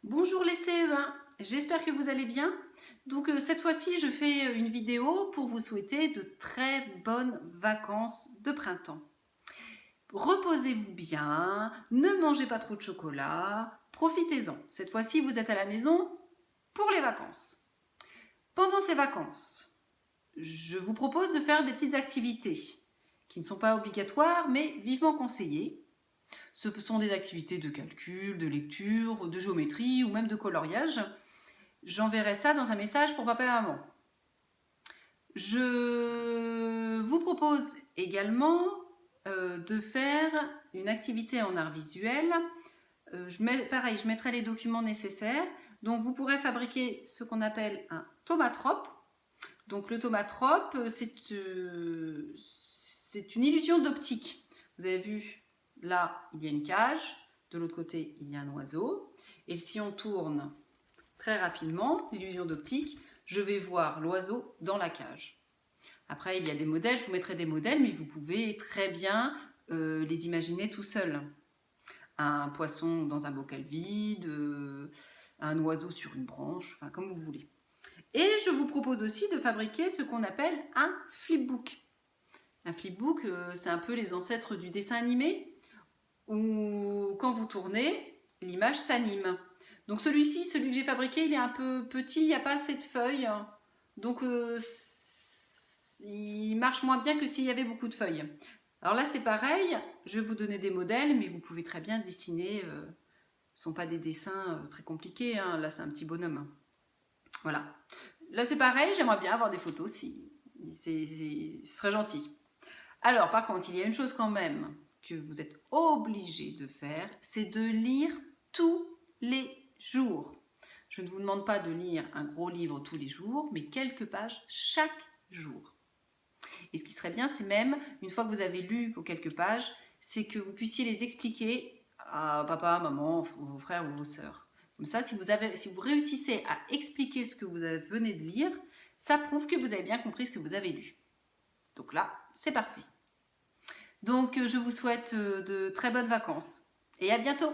Bonjour les CE1, j'espère que vous allez bien. Donc cette fois-ci, je fais une vidéo pour vous souhaiter de très bonnes vacances de printemps. Reposez-vous bien, ne mangez pas trop de chocolat, profitez-en. Cette fois-ci, vous êtes à la maison pour les vacances. Pendant ces vacances, je vous propose de faire des petites activités qui ne sont pas obligatoires mais vivement conseillées. Ce sont des activités de calcul, de lecture, de géométrie ou même de coloriage. J'enverrai ça dans un message pour papa et maman. Je vous propose également de faire une activité en art visuel. Pareil, je mettrai les documents nécessaires. Donc vous pourrez fabriquer ce qu'on appelle un thaumatrope. Donc le thaumatrope, c'est une illusion d'optique. Vous avez vu, là, il y a une cage. De l'autre côté, il y a un oiseau. Et si on tourne très rapidement, l'illusion d'optique, je vais voir l'oiseau dans la cage. Après, il y a des modèles, je vous mettrai des modèles, mais vous pouvez très bien les imaginer tout seul. Un poisson dans un bocal vide, un oiseau sur une branche, enfin comme vous voulez. Et je vous propose aussi de fabriquer ce qu'on appelle un flipbook. Un flipbook, c'est un peu les ancêtres du dessin animé, où quand vous tournez, l'image s'anime. Donc celui-ci, celui que j'ai fabriqué, il est un peu petit, il n'y a pas assez de feuilles. Donc il marche moins bien que s'il y avait beaucoup de feuilles. Alors là c'est pareil, je vais vous donner des modèles, mais vous pouvez très bien dessiner. Ce ne sont pas des dessins très compliqués, hein. Là c'est un petit bonhomme. Voilà. Là c'est pareil, j'aimerais bien avoir des photos, si ce serait gentil. Alors par contre, il y a une chose quand même que vous êtes obligé de faire, c'est de lire tous les jours. Je ne vous demande pas de lire un gros livre tous les jours, mais quelques pages chaque jour. Et ce qui serait bien, c'est même, une fois que vous avez lu vos quelques pages, c'est que vous puissiez les expliquer à papa, maman, vos frères ou vos sœurs. Comme ça, si vous réussissez à expliquer ce que vous venez de lire, ça prouve que vous avez bien compris ce que vous avez lu. Donc là, c'est parfait. Donc, je vous souhaite de très bonnes vacances et à bientôt!